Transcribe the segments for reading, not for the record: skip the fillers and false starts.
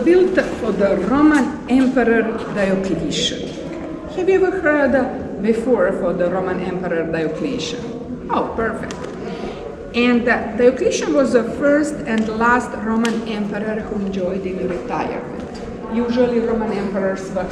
built for the Roman Emperor Diocletian. Have you ever heard before for the Roman Emperor Diocletian? Oh, perfect. And Diocletian was the first and last Roman emperor who enjoyed in retirement. Usually Roman emperors were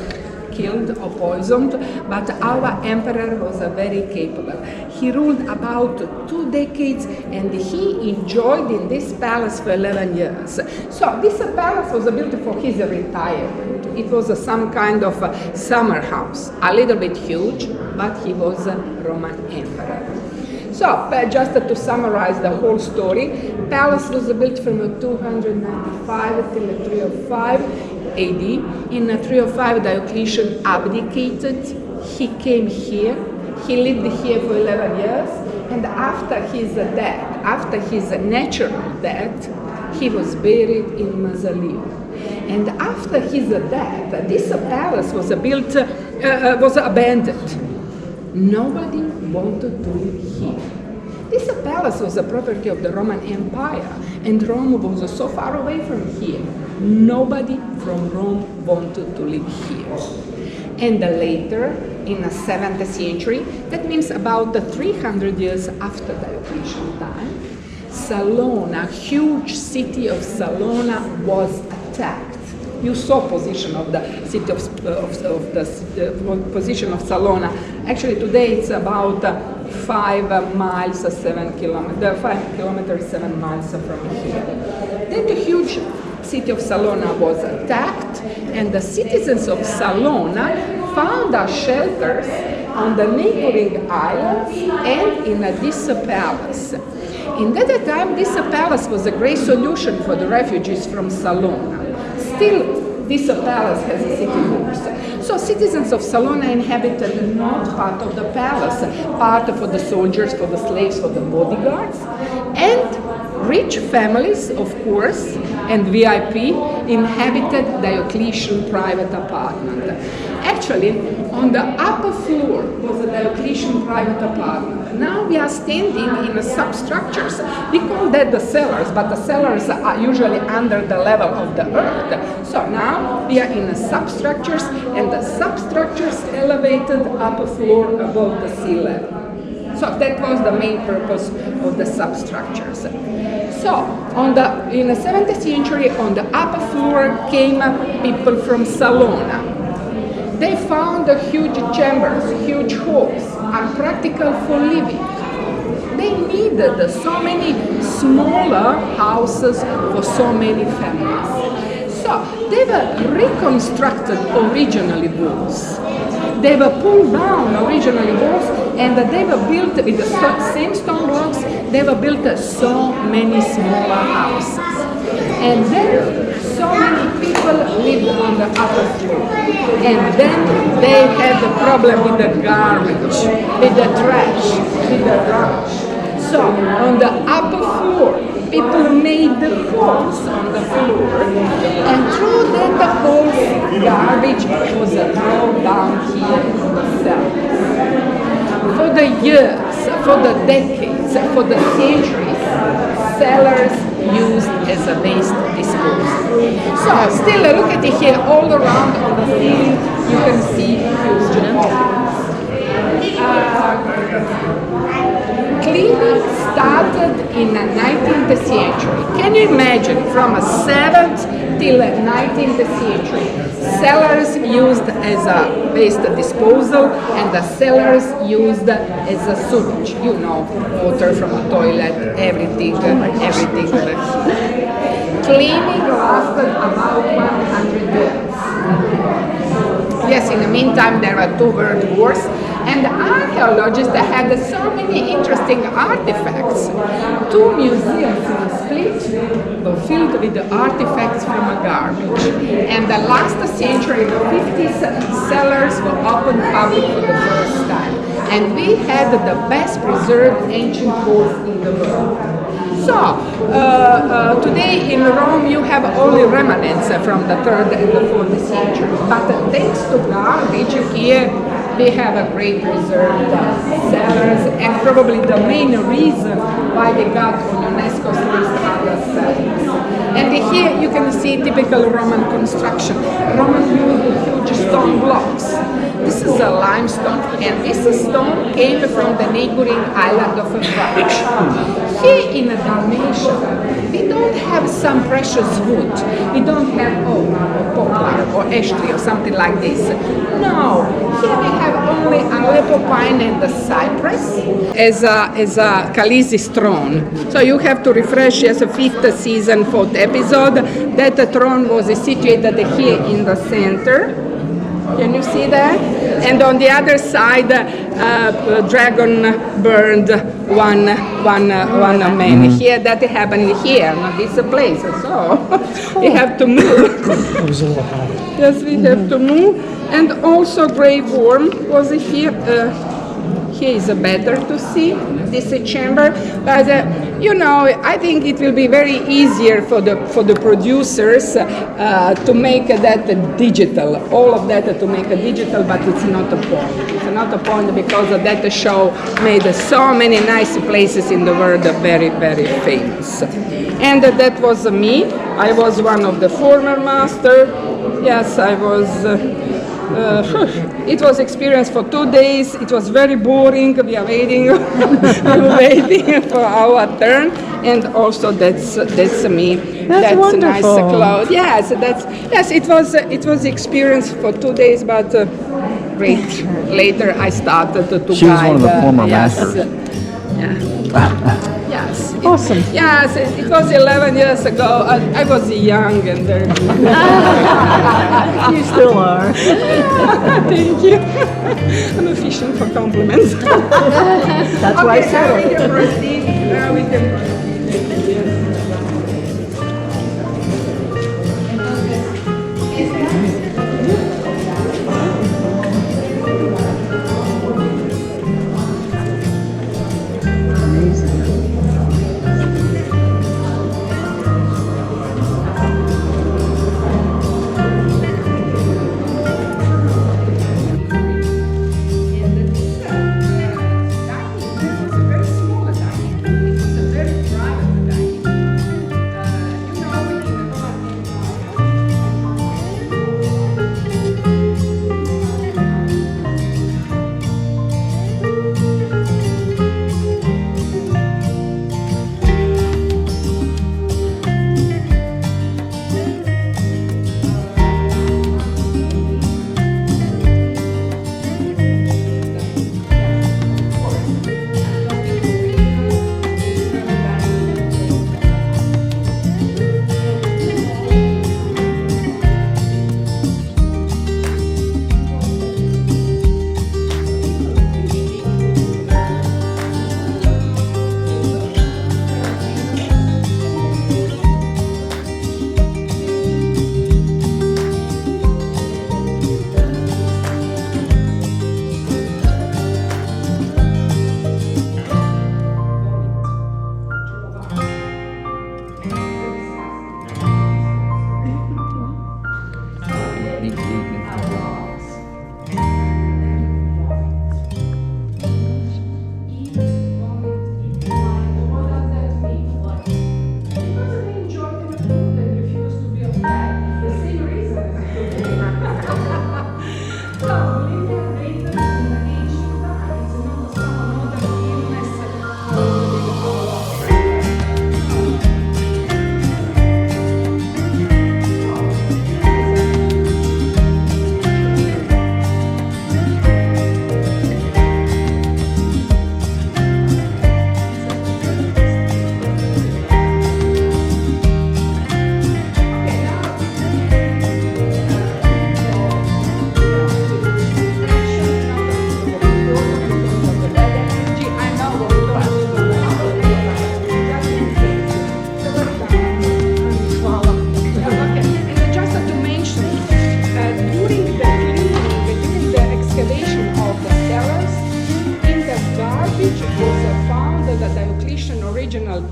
killed or poisoned, but our emperor was very capable. He ruled about 2 decades and he enjoyed in this palace for 11 years. So this palace was built for his retirement. It was some kind of summer house, a little bit huge, but he was a Roman emperor. So, just to summarize the whole story, palace was built from 295 till 305 AD. In 305, Diocletian abdicated. He came here. He lived here for 11 years. And after his death, after his natural death, he was buried in mausoleum. And after his death, this palace was built, was abandoned. Nobody wanted to live here. This palace was a property of the Roman Empire, and Rome was so far away from here. Nobody from Rome wanted to live here. And later, in the 7th century, that means about 300 years after Diocletian time, Salona, huge city of Salona, was attacked. You saw position of the city position of Salona. Actually, today it's about 5 miles, 7 kilometers, 5 kilometers, 7 miles from here. Then the huge city of Salona was attacked, and the citizens of Salona found shelters on the neighboring islands and in this palace. In that time, this palace was a great solution for the refugees from Salona. Still, this palace has a city walls. So citizens of Salona inhabited not part of the palace, part for the soldiers, for the slaves, for the bodyguards, and rich families, of course, and VIP inhabited Diocletian private apartment. Actually, on the upper floor was a Diocletian private apartment. Now we are standing in substructures. We call that the cellars, but the cellars are usually under the level of the earth. So now we are in substructures, and the substructures elevated upper floor above the sea level. So that was the main purpose of the substructures. So in the 7th century, on the upper floor came people from Salona. They found huge chambers, huge halls, unpractical for living. They needed so many smaller houses for so many families. So they were reconstructed originally walls. They were pulled down originally walls, and they were built with the same stone blocks. They were built so many smaller houses. And then so many people lived on the upper floor. And then they had the problem with the garbage, with the trash, with the rubbish. So on the upper floor, people made the holes on the floor, and through that holes, garbage was thrown down here in the cellars. For the years, for the decades, for the centuries, cellars used as a waste disposal. So still look at it here, all around on the ceiling, you can see huge emptiness. Cleaning started in the 19th century. Can you imagine, from the 7th till the 19th century, cellars used as a waste disposal, and the cellars used as a sewage. You know, water from the toilet, everything. Cleaning lasted about 100 years. Yes, in the meantime, there were 2 world wars, and archaeologists had so many interesting artifacts. 2 museums in Split were filled with the artifacts from garbage. And the last century, in the 50s, cellars were opened public for the first time. And we had the best preserved ancient halls in the world. So, today in Rome you have only remnants from the 3rd and the 4th century. But thanks to garbage here, we have a great preserved cellars, and probably the main reason why they got on UNESCO's list are the cellars. And here you can see typical Roman construction. Roman used huge stone blocks. This is a limestone, and this stone came from the neighboring island of Croatia. Here in Dalmatia, we don't have some precious wood. We don't have poplar or ash tree or something like this. No, here we have only Aleppo pine and the cypress as a Khaleesi throne. So you have to refresh as a fifth season, fourth episode. That throne was situated here in the center. Can you see that? And on the other side, dragon burned one man. Here, that happened here, not this place. So we have to move. Yes, we have to move. And also grave worm was here. Here is better to see this chamber, but I think it will be very easier for the producers to make that digital, all of that to make a digital, but it's not a point. It's not a point because that show made so many nice places in the world very, very famous. And that was me. I was one of the former master. Yes, I was. It was experience for 2 days. It was very boring. We are waiting, waiting for our turn, and also that's me. That's wonderful. Nice cloud. Yes, it was experience for 2 days, but great. Later I started to guide. She was one of the former yes, masters. Yeah. Yes. Awesome. Yes, it was 11 years ago. I was young and You still are. Thank you. I'm fishing for compliments. That's why I said we it. can proceed. Now we can proceed.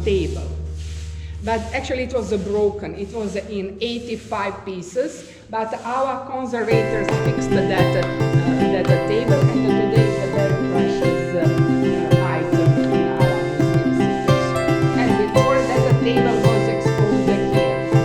Table. But actually it was broken. It was in 85 pieces, but our conservators fixed that table, and today is a very precious item in our museum. And before that, the table was exposed here.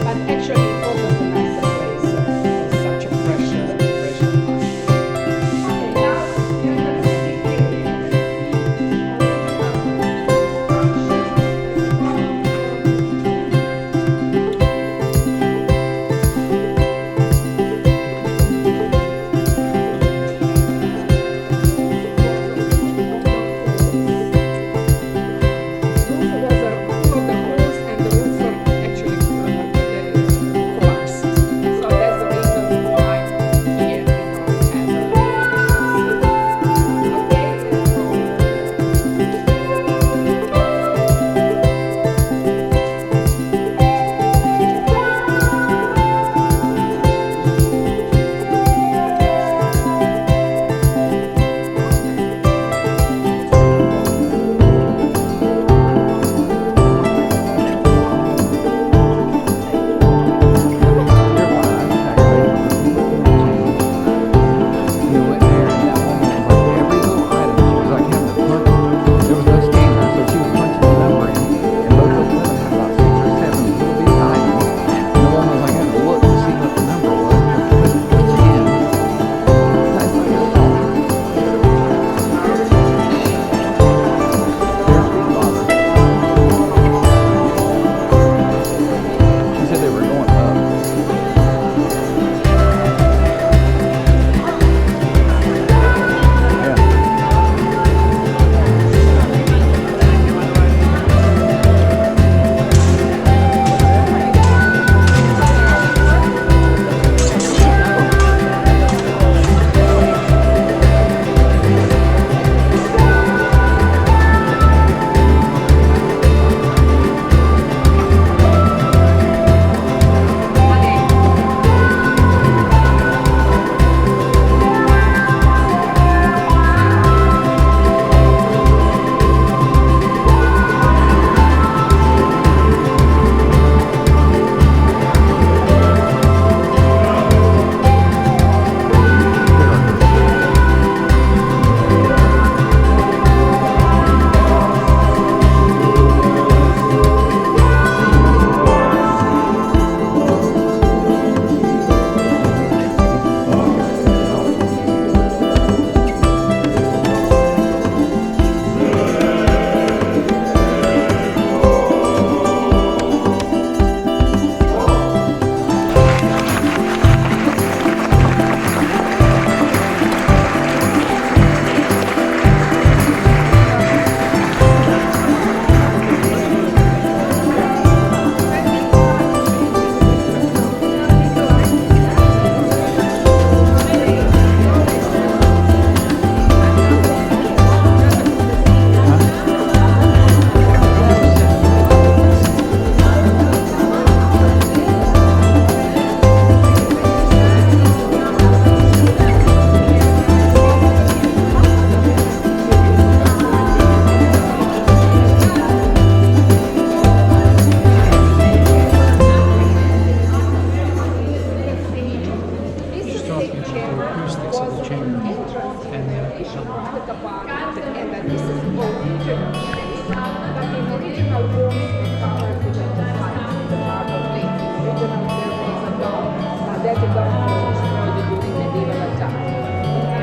private apartment, and then this is original place. But in original rooms, we covered with the fire, the part of the original there was a dog, but that dog was destroyed during medieval time.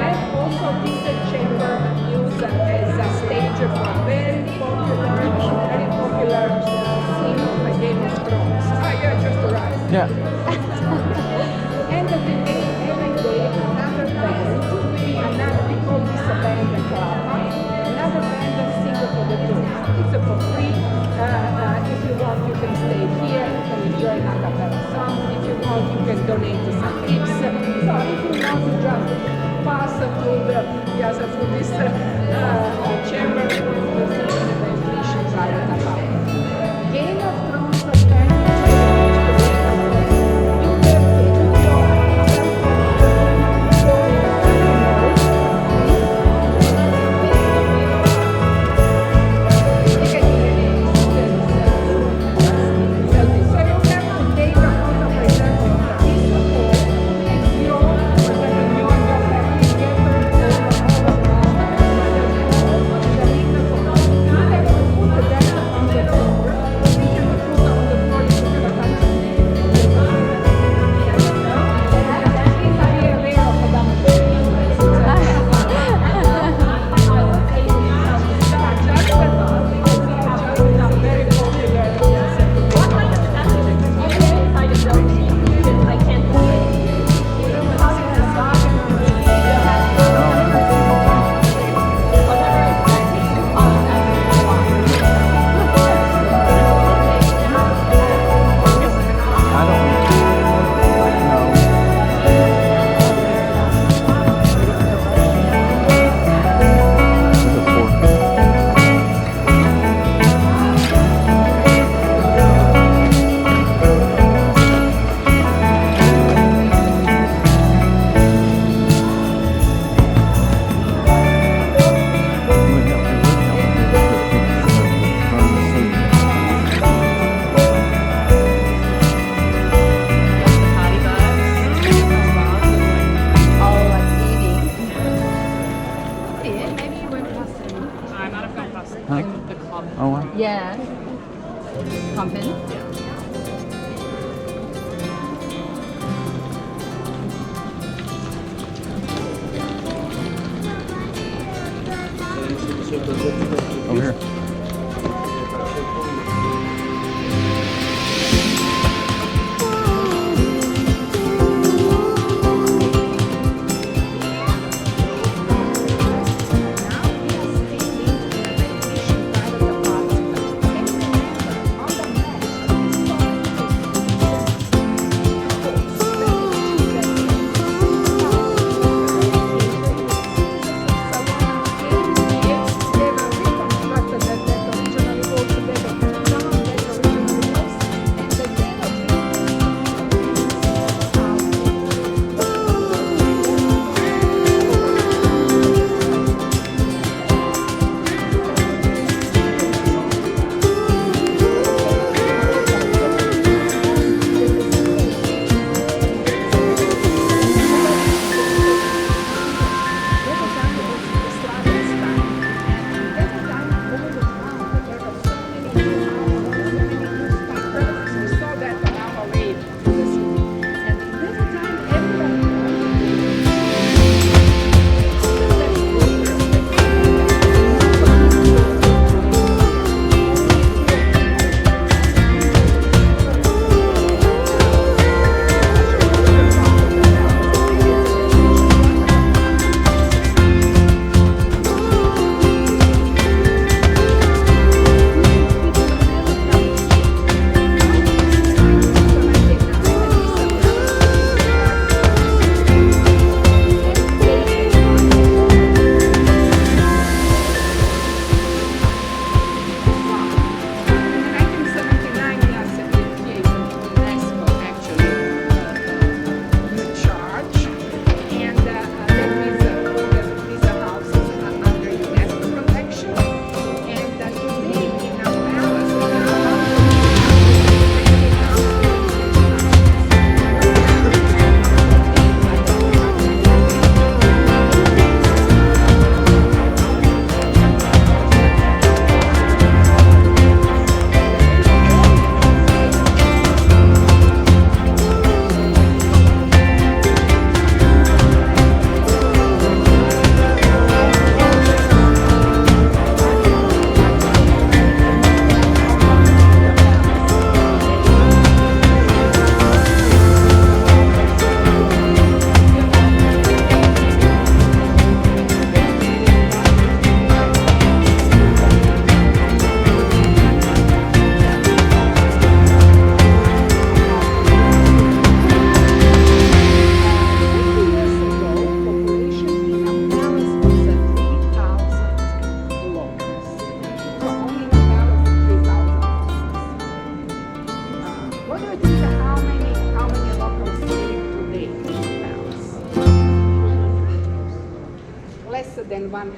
And also this chamber used as a stage for a very popular scene of a Game of Thrones. Ah, yeah, just arrived. Yeah. And every day another band, we call this a band and club, another band that sings for the tourists. It's for free. If you want, you can stay here, you can enjoy an a cappella song. If you want, you can donate to some tips. So if you want to just pass through this chamber, you can see the Venetians are at the top. Game of Thrones Oh, wow. Yeah. Pumping. Over here. They were reconstructed 100.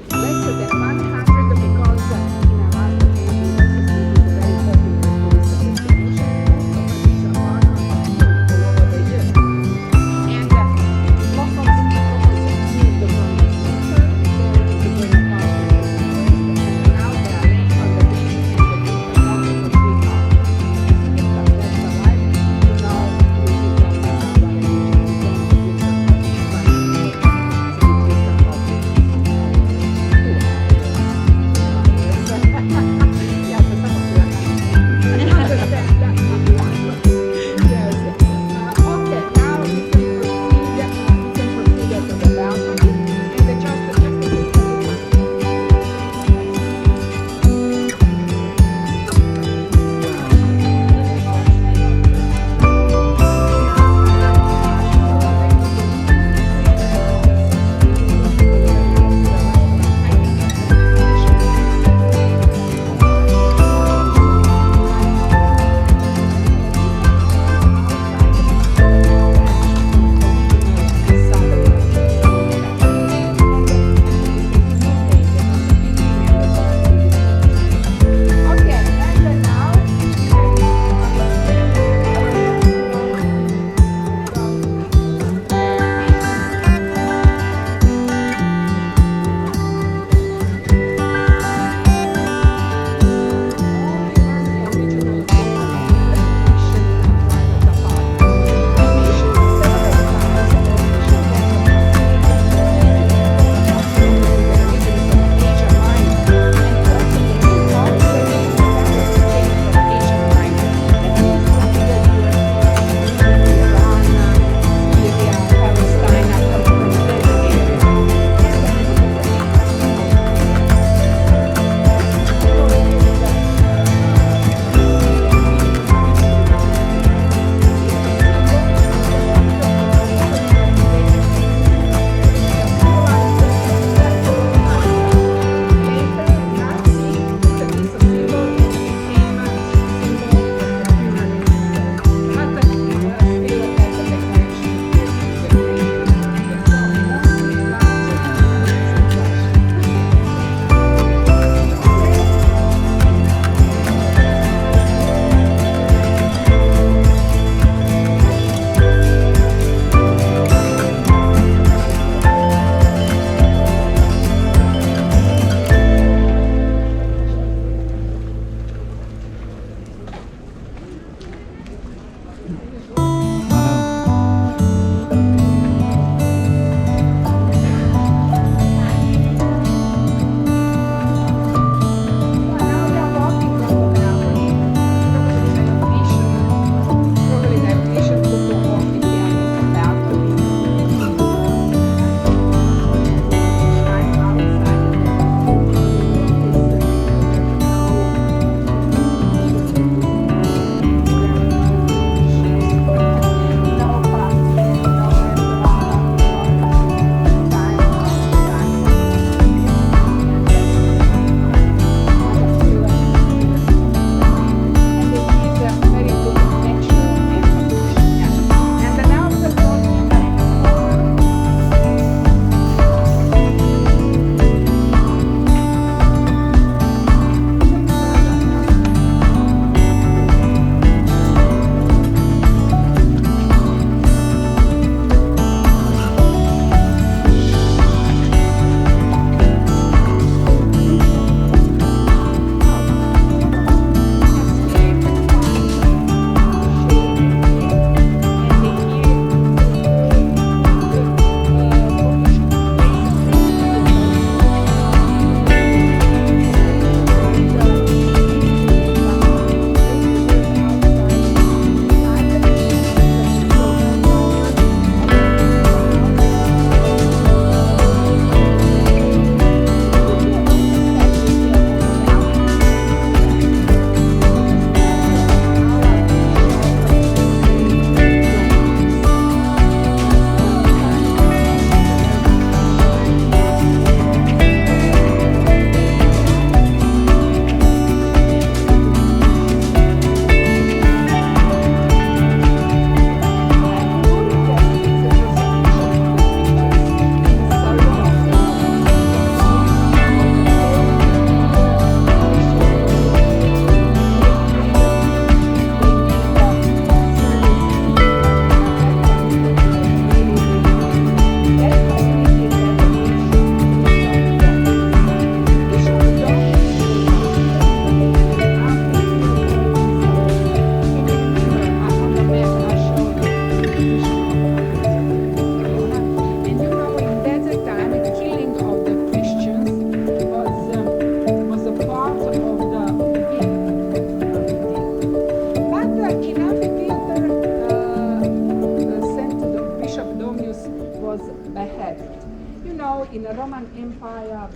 Less than 100 because in Alaska, Texas is a very popular tourist destination. It's a park all over the year. And locals need the from the center to bring a park with the tourists. And now they are laying on the beach and they drink the coffee for 3 hours. That's the life. So now we should go to our beach and we don't drink the coffee. So we drink the coffee. 2 hours.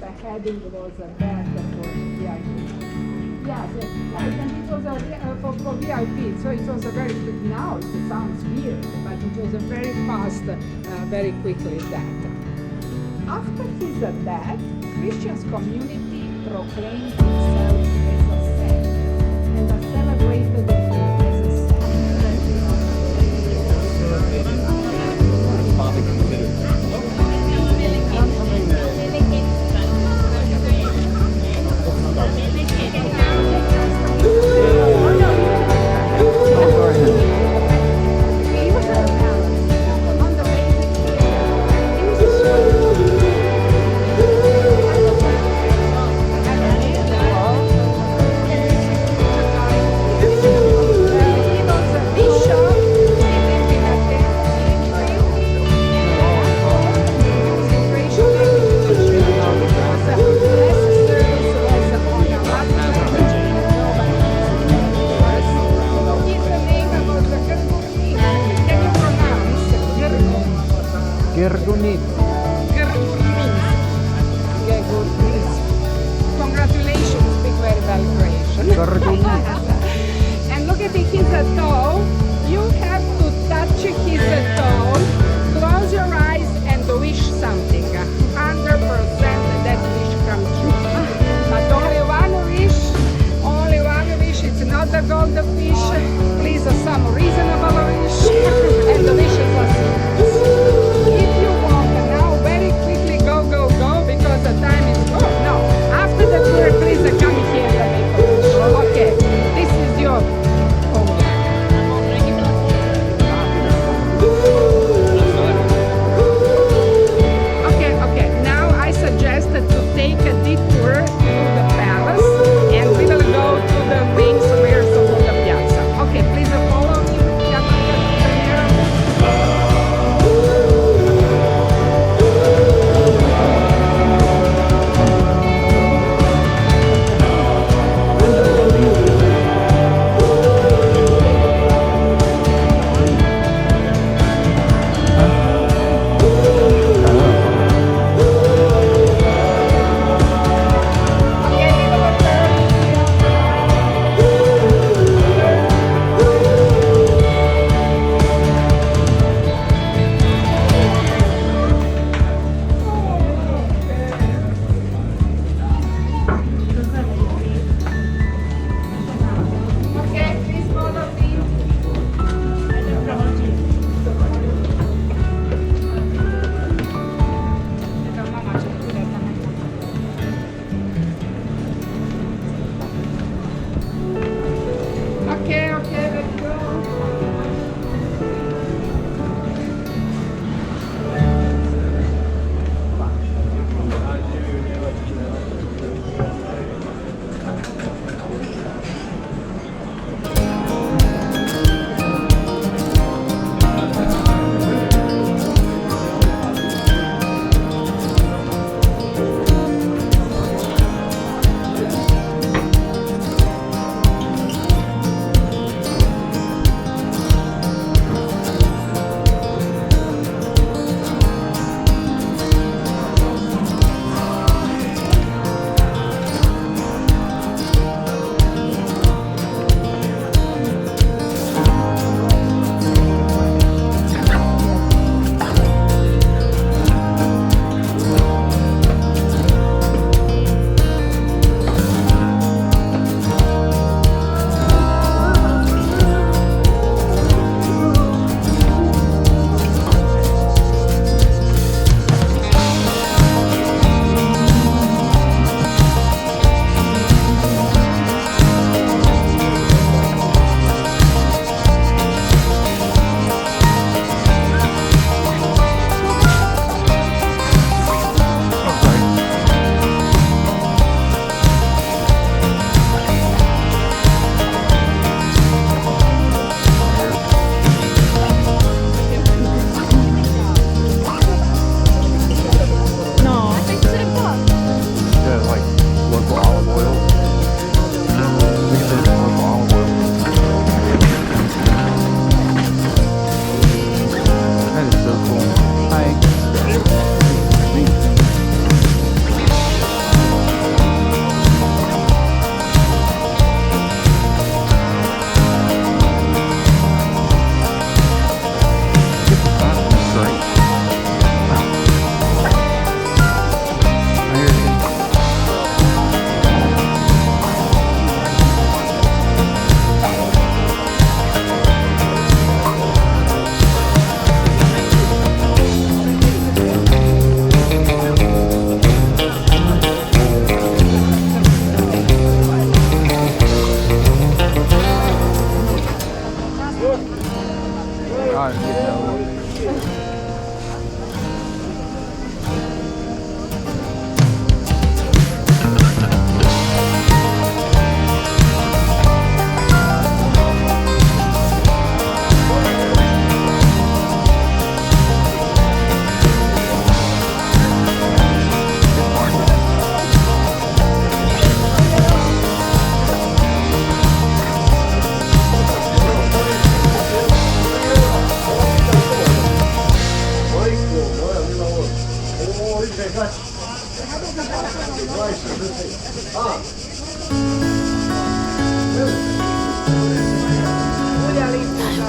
the heading was that for VIP. Yes, and it was for VIP, so it was a very quick. Now it sounds weird, but it was a very fast, very quickly that. After his death, Christian's community proclaimed himself as a saint and celebrated him as a Gergunit. Congratulations, speak very well Croatian. And look at his toe. You have to touch his toe, close your eyes and wish something. 100% that wish comes true. But only one wish, it's not the golden fish. Please, some reasonable wish. And the wishes are serious. If you want now, very quickly go, because the time is, no. After the tour, please come here and make a wish. Okay.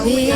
We